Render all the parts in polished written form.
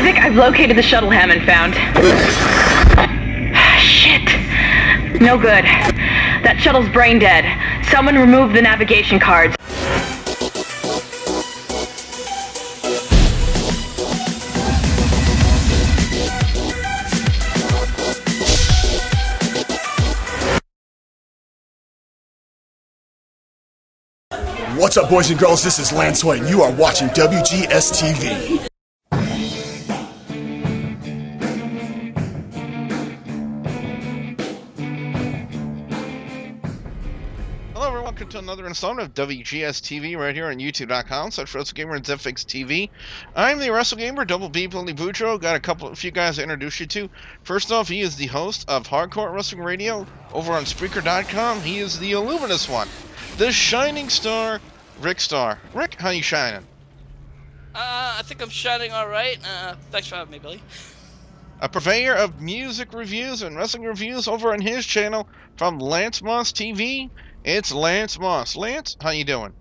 Isaac, I've located the shuttle Hammond found. Shit. No good. That shuttle's brain dead. Someone remove the navigation cards. What's up, boys and girls? This is Lance White, and you are watching WGS-TV. Hello everyone, welcome to another installment of WGS-TV right here on YouTube.com/WrestleGamer and ZFixTV. I'm the WrestleGamer, Double B, Billy Boudreaux. Got a few guys to introduce you to. First off, he is the host of Hardcore Wrestling Radio over on Spreaker.com. He is the Illuminous one, the shining star, Rick Starr. Rick, how you shining? I think I'm shining alright. Thanks for having me, Billy. A purveyor of music reviews and wrestling reviews over on his channel from Lance Moss TV. It's Lance Moss. Lance, how you doing?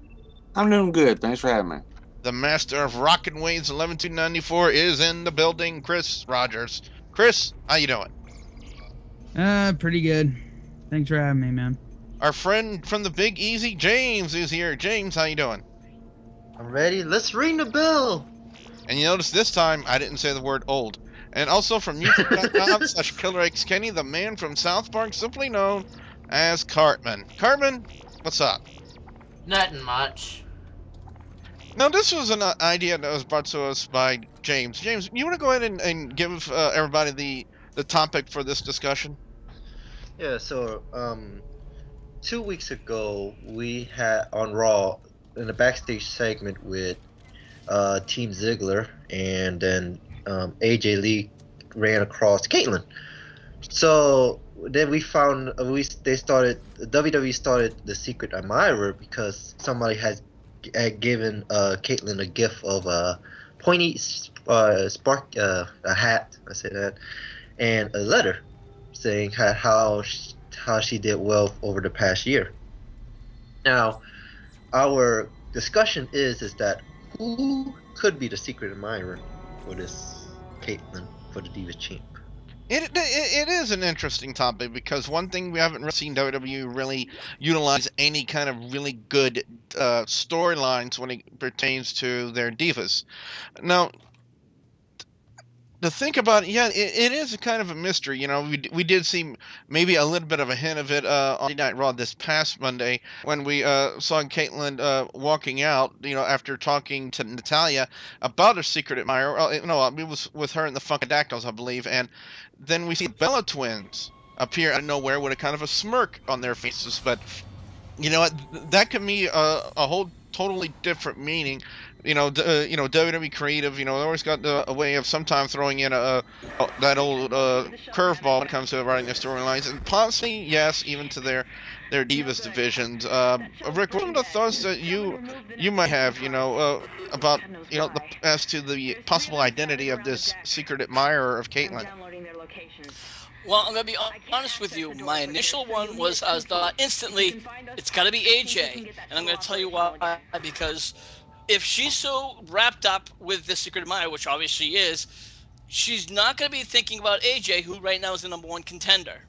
I'm doing good. Thanks for having me. The master of Rockin' Waves 11294 is in the building, Chris Rogers. Chris, how you doing? Pretty good. Thanks for having me, man. Our friend from the Big Easy, James, is here. James, how you doing? I'm ready. Let's ring the bell. And you notice this time I didn't say the word old. And also from YouTube.com/KillerXKenny, the man from South Park, simply known as Cartman. Cartman, what's up? Nothing much. Now, this was an idea that was brought to us by James. James, you want to go ahead and give everybody the topic for this discussion? Yeah, so 2 weeks ago we had on Raw in the backstage segment with Team Ziggler, and then AJ Lee ran across Kaitlyn. So then we found WWE started the Secret Admirer because somebody had given Kaitlyn a gift of a pointy spark, a hat, I say that, and a letter saying how she did well over the past year. Now, our discussion is that who could be the secret admirer for this Kaitlyn for the Divas champ? It is an interesting topic because one thing we haven't really seen WWE really utilize any kind of really good storylines when it pertains to their divas. Now, to think about it, yeah, it is a kind of a mystery. You know, we did see maybe a little bit of a hint of it on Monday Night Raw this past Monday when we saw Kaitlyn walking out, you know, after talking to Natalya about her secret admirer. No, it was with her and the Funkadactyls, I believe. And then we see the Bella Twins appear out of nowhere with a kind of a smirk on their faces. But, you know, that could be a whole totally different meaning. You know, WWE creative, you know, they always got a way of sometimes throwing in that old curveball when it comes to writing their storylines, and possibly, yes, even to their Divas divisions. Rick, what are the thoughts that you might have, you know, about, you know, as to the possible identity of this secret admirer of Kaitlyn? Well, I'm going to be honest with you. My initial one was, I thought instantly, it's got to be AJ. And I'm going to tell you why. Because if she's so wrapped up with the secret admirer, which obviously she is, she's not going to be thinking about AJ, who right now is the #1 contender.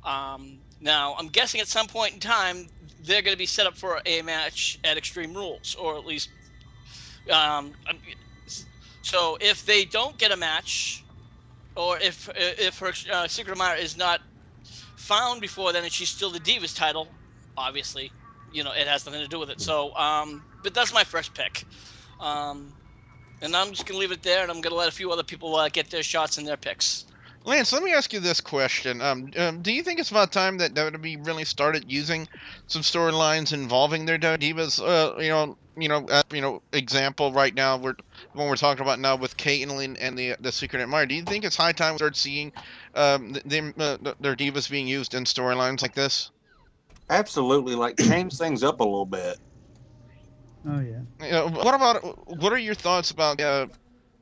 Now, I'm guessing at some point in time, they're going to be set up for a match at Extreme Rules, or at least... so if they don't get a match, or if her secret admirer is not found before then and she's still the Divas title, obviously, you know, it has nothing to do with it. So, but that's my first pick. And I'm just going to leave it there, and I'm going to let a few other people get their shots and their picks. Lance, let me ask you this question. Do you think it's about time that WWE really started using some storylines involving their Divas? Example right now, when we're talking about now with Kaitlyn and the Secret Admirer. Do you think it's high time we start seeing their Divas being used in storylines like this? Absolutely, like change things up a little bit. Oh yeah. You know, what are your thoughts about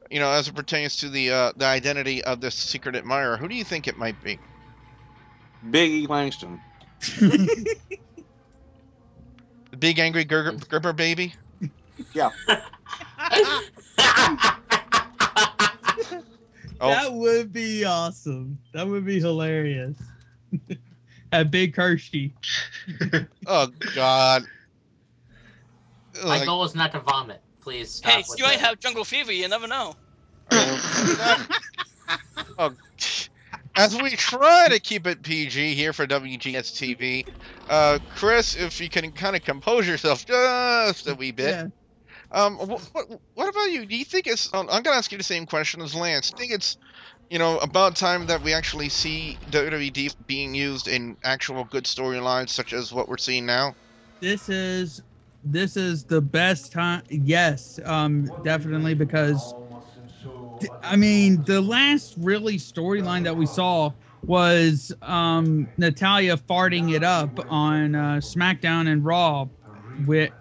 you know, as it pertains to the identity of this secret admirer? Who do you think it might be? Big E Langston. The big angry Gerber baby? Yeah. Oh. That would be awesome. That would be hilarious. A big Hershey. Oh God. My goal is not to vomit. Please stop. Hey, with you might that. have jungle fever. You never know. Oh, as we try to keep it PG here for WGS-TV, Chris, if you can kind of compose yourself just a wee bit. Yeah. What about you? Do you think it's? I'm gonna ask you the same question as Lance. Do you think it's, about time that we actually see WWE being used in actual good storylines, such as what we're seeing now? This is the best time. Yes, definitely, because I mean, the last really storyline that we saw was Natalia farting it up on SmackDown and Raw, which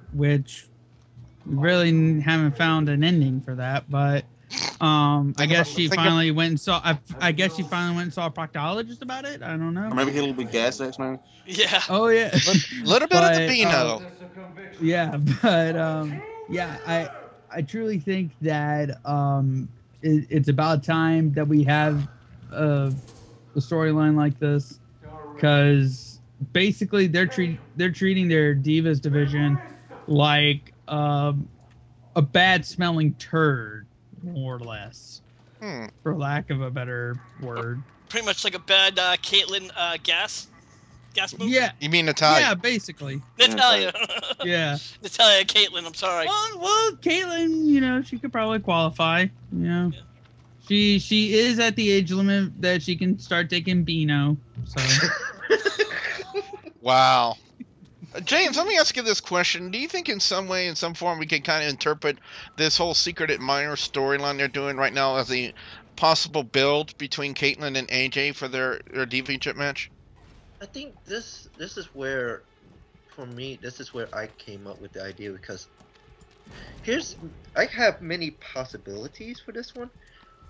we really haven't found an ending for that. But I guess she finally went and saw. I guess she finally went and saw a proctologist about it. I don't know. Or maybe he'll be gas X now. Yeah. Oh yeah, Little bit of the Beano. yeah, but yeah, I truly think that it's about time that we have a storyline like this, because basically they're treating their Divas division like a bad smelling turd, more or less, for lack of a better word. Pretty much like a bad Kaitlyn gas movie. Yeah. You mean Natalia? Yeah, basically. Natalia. Yeah. Natalia Kaitlyn, I'm sorry. Well, Kaitlyn, she could probably qualify. Yeah. She is at the age limit that she can start taking Beano. So. Wow. James, let me ask you this question. Do you think in some way, in some form, we can kind of interpret this whole Secret Admirer storyline they're doing right now as a possible build between Kaitlyn and AJ for their Diva match? I think this is where, for me, this is where I came up with the idea, because I have many possibilities for this one.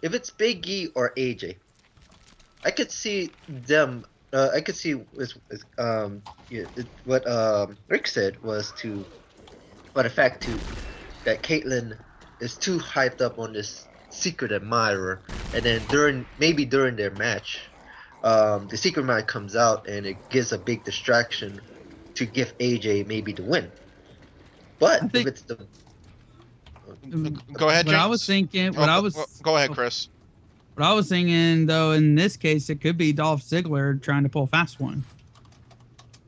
If it's Big E or AJ, I could see them. I could see what Rick said was the fact that Kaitlyn is too hyped up on this Secret Admirer, and then during their match, the Secret Admirer comes out and it gives a big distraction to give AJ maybe the win. But if it's the Go ahead, James. What I was thinking. Go ahead, Chris. What I was thinking, though, in this case, it could be Dolph Ziggler trying to pull a fast one.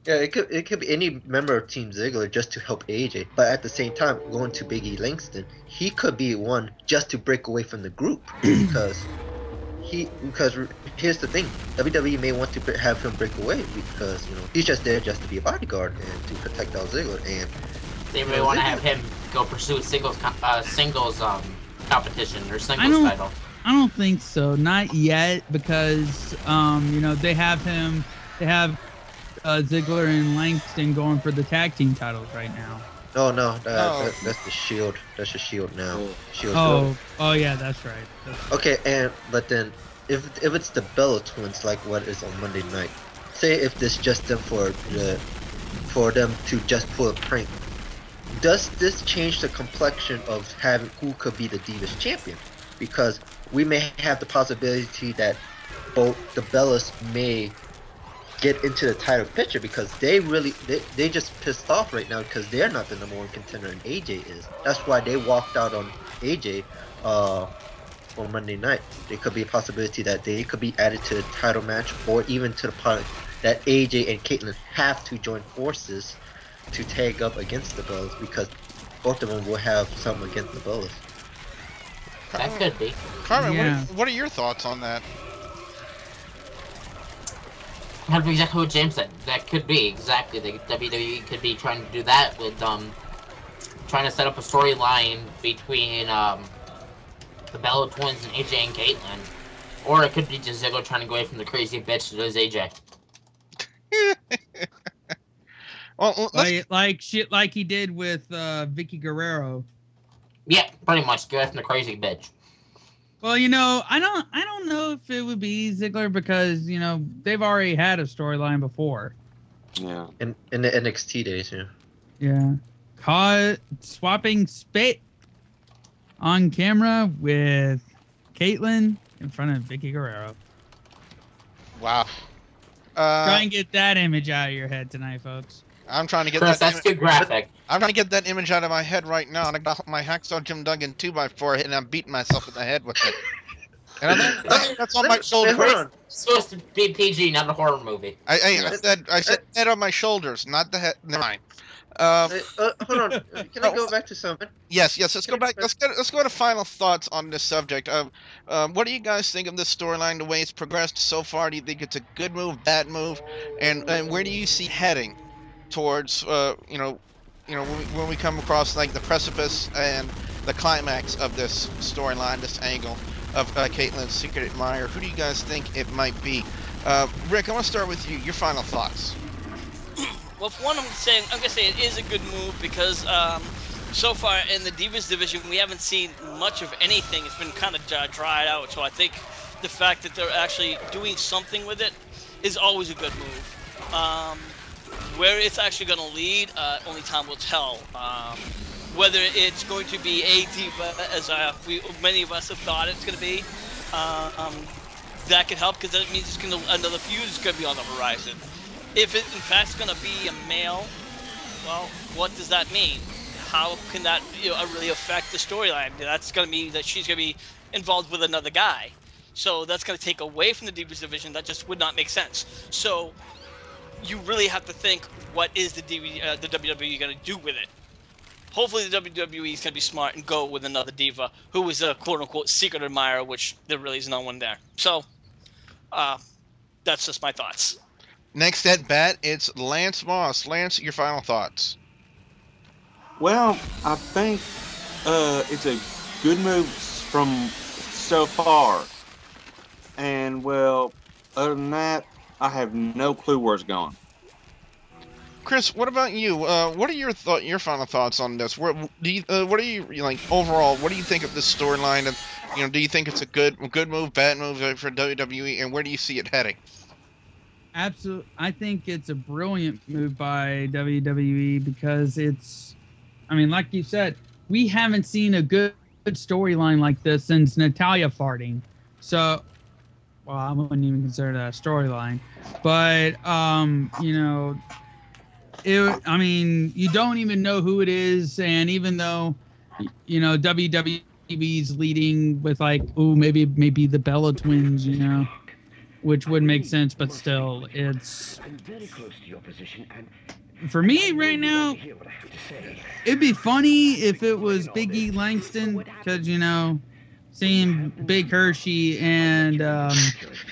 Yeah, it could be any member of Team Ziggler just to help AJ, but at the same time, going to Big E Langston, he could be one just to break away from the group, because here's the thing, WWE may want to have him break away because he's just there just to be a bodyguard and to protect Dolph Ziggler, and they may want to have him go pursue singles competition or singles title. I don't think so, not yet, because they have Ziggler and Langston going for the tag team titles right now. Oh no, that's the Shield. That's the Shield now. Shield. Oh yeah, that's right. Okay, but then if it's the Bella Twins, like what is on Monday night, say if this just them for them to just pull a prank, does this change the complexion of having who could be the Divas champion? Because we may have the possibility that both the Bellas may get into the title picture, because they just pissed off right now because they're not the #1 contender and AJ is. That's why they walked out on AJ on Monday night. There could be a possibility that they could be added to the title match, or even to the part that AJ and Kaitlyn have to join forces to tag up against the Bellas, because both of them will have something against the Bellas. That could be. Carmen, Yeah. what are your thoughts on that? That's exactly what James said. That could be exactly. The WWE could be trying to do that with trying to set up a storyline between the Bella Twins and AJ and Kaitlyn, or it could be just Ziggler trying to go away from the crazy bitch that is AJ. Well, like he did with Vicky Guerrero. Yeah, pretty much. Go away from the crazy bitch. Well, I don't know if it would be Ziggler, because they've already had a storyline before. Yeah. In the NXT days, yeah. Yeah. Caught swapping spit on camera with Kaitlyn in front of Vicky Guerrero. Wow. Try and get that image out of your head tonight, folks. I'm trying to get Chris, that. that's too graphic. I'm trying to get that image out of my head right now, and I got my Hacksaw Jim Duggan 2x4, and I'm beating myself in the head with it. And that's on my shoulders. Hold on. It's supposed to be PG, not a horror movie. I said head on my shoulders, not the head. Never mind. Hold on. Can I go back to something? Yes. Let's go back. Let's go to final thoughts on this subject. What do you guys think of this storyline? The way it's progressed so far. Do you think it's a good move, bad move, and where do you see heading towards? When we come across like the precipice and the climax of this storyline, this angle of Kaitlyn's secret admirer. Who do you guys think it might be? Rick, I want to start with you. Your final thoughts. Well, for one, I'm gonna say it is a good move because so far in the Divas division, we haven't seen much of anything. It's been kind of dried out. So I think the fact that they're actually doing something with it is always a good move. Where it's actually going to lead, only time will tell. Whether it's going to be a diva, as many of us have thought it's going to be, that could help because that means another feud is going to be on the horizon. If it in fact is going to be a male, well, what does that mean? How can that really affect the storyline? That's going to mean that she's going to be involved with another guy. So that's going to take away from the Divas division. That just would not make sense. So you really have to think, what is the WWE going to do with it? Hopefully the WWE is going to be smart and go with another diva who is a quote-unquote secret admirer, which there really is no one there. So that's just my thoughts. Next at bat, it's Lance Moss. Lance, your final thoughts. Well, I think it's a good move from so far. And, well, other than that, I have no clue where it's going. Chris, what about you? What are your final thoughts on this? What are you like overall? What do you think of this storyline? And do you think it's a good move, bad move for WWE? And where do you see it heading? Absolutely, I think it's a brilliant move by WWE because like you said, we haven't seen a good storyline like this since Natalya farting. So, well, I wouldn't even consider that a storyline, but you don't even know who it is, and even though WWE's leading with maybe the Bella Twins, which would make sense, but still, it's for me right now. It'd be funny if it was Big E Langston, because seeing Big Hershey and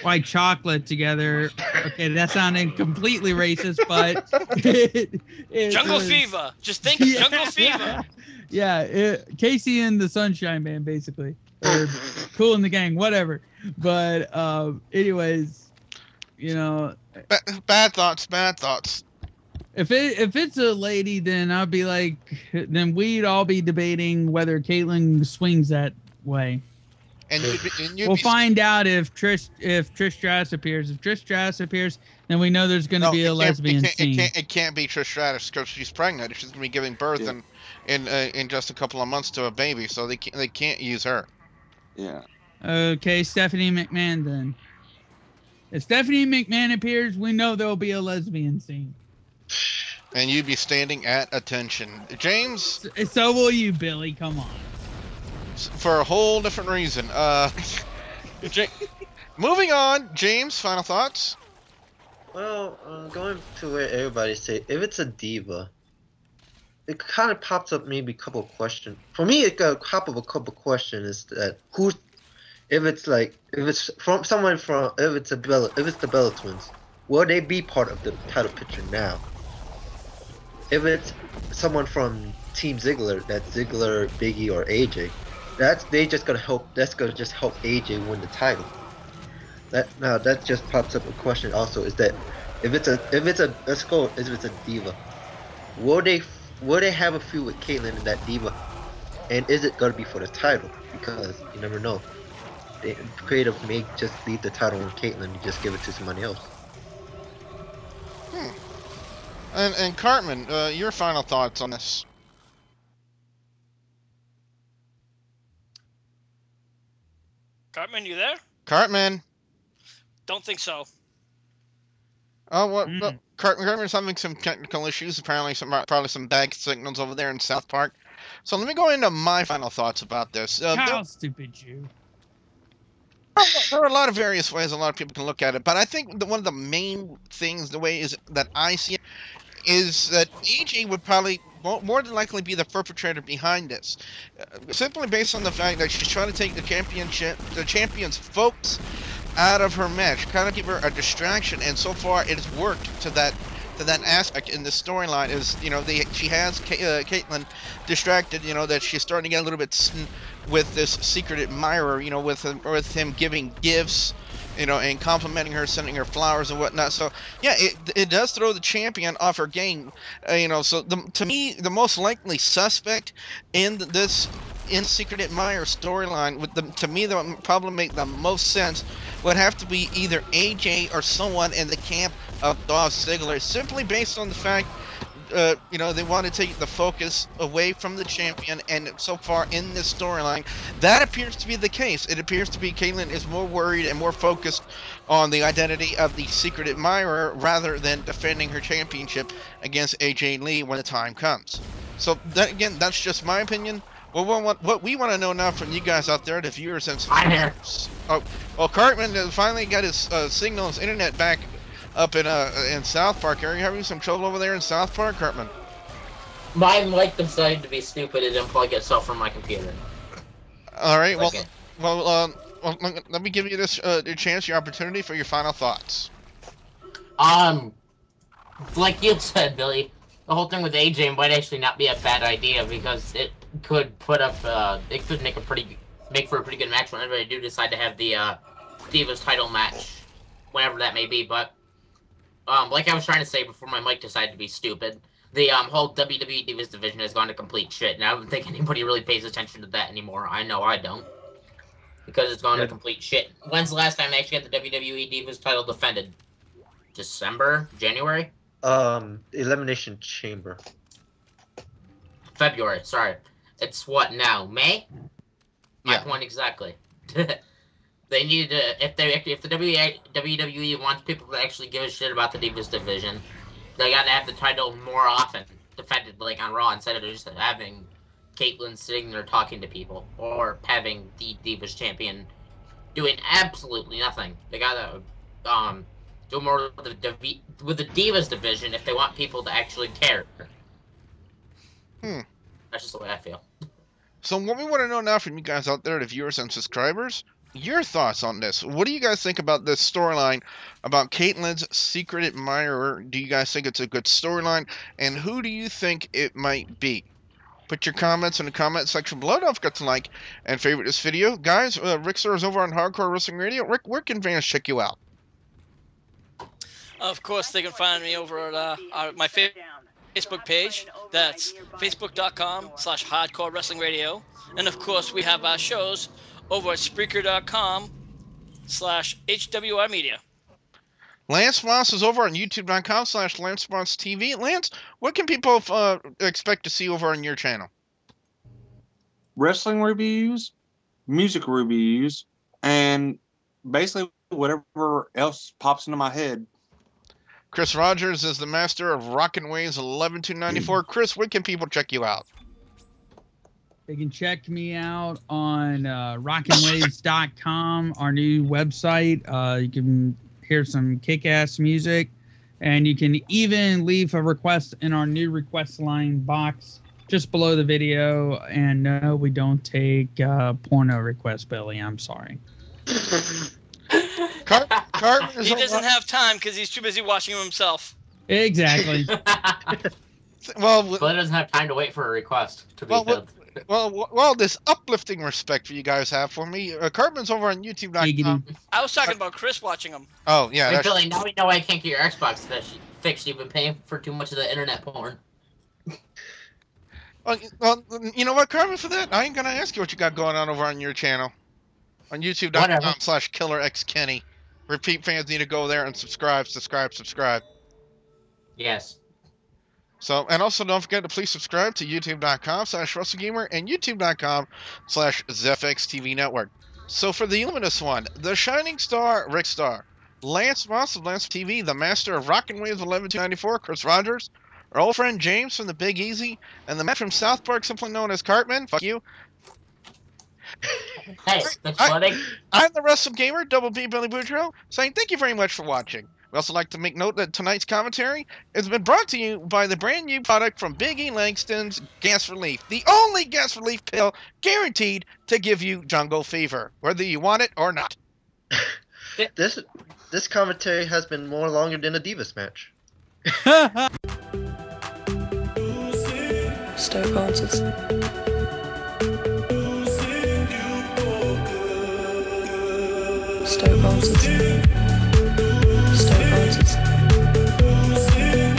White Chocolate together. Okay, that sounded completely racist, but Jungle Fever. Just think of Jungle Fever. Yeah, Casey and the Sunshine Band, basically, or Cool in the Gang, whatever. But anyways, bad thoughts. If it's a lady, then I'd be like, then we'd all be debating whether Kaitlyn swings that way. And we'll find out if Trish Stratus appears. If Trish Stratus appears, then we know there's going to be a lesbian scene. It can't be Trish Stratus because she's pregnant. She's going to be giving birth in just a couple of months to a baby, so they can't use her. Yeah. Okay, Stephanie McMahon then. If Stephanie McMahon appears, we know there'll be a lesbian scene. And you'd be standing at attention, James. So will you, Billy? Come on. For a whole different reason. Moving on, James, final thoughts? Well, going to where everybody say, if it's a diva, it kind of pops up maybe a couple of questions. For me, it got pop up a couple of questions is that if it's the Bella Twins, will they be part of the title picture now? If it's someone from Team Ziggler, that's Ziggler, Biggie, or AJ, that's just gonna help AJ win the title. That just pops up a question also, is that if it's a diva, will they have a feud with Kaitlyn and that diva, and is it gonna be for the title? Because you never know. The creative may just leave the title on Kaitlyn and just give it to somebody else. And Cartman, your final thoughts on this? Cartman, you there? Cartman. Don't think so. Oh, well, Cartman's having some technical issues. Apparently, probably some bad signals over there in South Park. So let me go into my final thoughts about this. How stupid you. There are a lot of various ways a lot of people can look at it, but I think one of the main things, the way is that I see it, is that AJ would probably more than likely be the perpetrator behind this, simply based on the fact that she's trying to take the champion's focus out of her match, kind of give her a distraction, and so far it has worked to that aspect in the storyline. Is she has Kaitlyn distracted, that she's starting to get a little bit with this secret admirer, with him giving gifts, and complimenting her, sending her flowers and whatnot. So yeah, it does throw the champion off her game. So to me, the most likely suspect in this Secret Admirer storyline, to me, that would probably make the most sense would have to be either AJ or someone in the camp of Dolph Ziggler, simply based on the fact they want to take the focus away from the champion, and so far in this storyline, that appears to be the case. It appears to be Kaitlyn is more worried and more focused on the identity of the Secret Admirer rather than defending her championship against AJ Lee when the time comes. So that, again, that's just my opinion. What we want to know now from you guys out there, the viewers and subscribers. Oh, well, Cartman finally got his signal, his internet back up in South Park. Are you having some trouble over there in South Park, Cartman? My mic decided to be stupid and unplug itself from my computer. All right. Okay. Well, let me give you this your opportunity for your final thoughts. Like you said, Billy, the whole thing with AJ might actually not be a bad idea, because it could put up, it could make for a pretty good match whenever they do decide to have the Divas title match, whenever that may be. But like I was trying to say before my mic decided to be stupid, the whole WWE Divas division has gone to complete shit, and I don't think anybody really pays attention to that anymore. I know I don't, because it's gone to complete shit. When's the last time they actually got the WWE Divas title defended? December? January? Elimination Chamber. February, sorry. It's what now? May? My point exactly. They need to, if the WWE wants people to actually give a shit about the Divas division, they gotta have the title more often defended, like on Raw, instead of just having Kaitlyn sitting there talking to people, or having the Divas champion doing absolutely nothing. They gotta do more with the Divas division if they want people to actually care. That's just the way I feel. So what we want to know now from you guys out there, the viewers and subscribers, your thoughts on this. What do you guys think about this storyline about Kaitlyn's Secret Admirer? Do you guys think it's a good storyline? And who do you think it might be? Put your comments in the comment section below. Don't forget to like and favorite this video. Guys, Rick Sir is over on Hardcore Wrestling Radio. Rick, where can fans check you out? Of course, they can find me over at my Facebook page. That's facebook.com/Hardcore Wrestling Radio. And of course, we have our shows over at Spreaker.com/HWR Media. Lance Moss is over on YouTube.com/Lance Moss TV. Lance, what can people expect to see over on your channel? Wrestling reviews, music reviews, and basically whatever else pops into my head. Chris Rogers is the master of Rockin' Waves 11-294. Chris, where can people check you out? They can check me out on rockinwaves.com, our new website. You can hear some kick-ass music, and you can even leave a request in our new request line box just below the video. And no, we don't take porno requests, Billy. I'm sorry. He doesn't have time because he's too busy watching him himself. Exactly. Well, doesn't have time to wait for a request to be filled. Well, this uplifting respect for you guys have for me. Cartman's over on YouTube.com. I was talking about Chris watching him. Oh, yeah. Hey, Billy, now we know I can't get your Xbox fixed. You've been paying for too much of the internet porn. Well, you know what, Cartman, for that, I ain't going to ask you what you got going on over on your channel. On YouTube.com/KillerXKenny. Repeat fans need to go there and subscribe. Yes. So, and also don't forget to please subscribe to YouTube.com/WrestleGamer and YouTube.com/ZFXTV Network. So for the luminous one, the shining star, Rick Starr, Lance Moss of Lance TV, the master of Rockin' Waves 11-294, Chris Rogers, our old friend James from the Big Easy, and the man from South Park, simply known as Cartman. Fuck you. Hey, that's funny. I'm the Wrestle Gamer, Double B Billy Boudreaux, saying thank you very much for watching. We also like to make note that tonight's commentary has been brought to you by the brand new product from Big E Langston's Gas Relief, the only gas relief pill guaranteed to give you jungle fever, whether you want it or not. This commentary has been more longer than a Divas match. Stoke answers. Stoke answers. Stoke answers.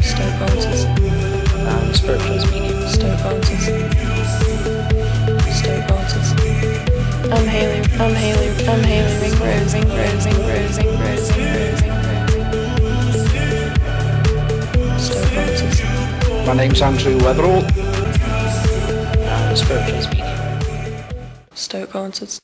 Stoke answers. Spirituals medium. Stoke answers. Stoke answers. I'm Haley Ringrose. Stoke answers. My name's Andrew Weatherall. Spirituals medium. Stoke answers.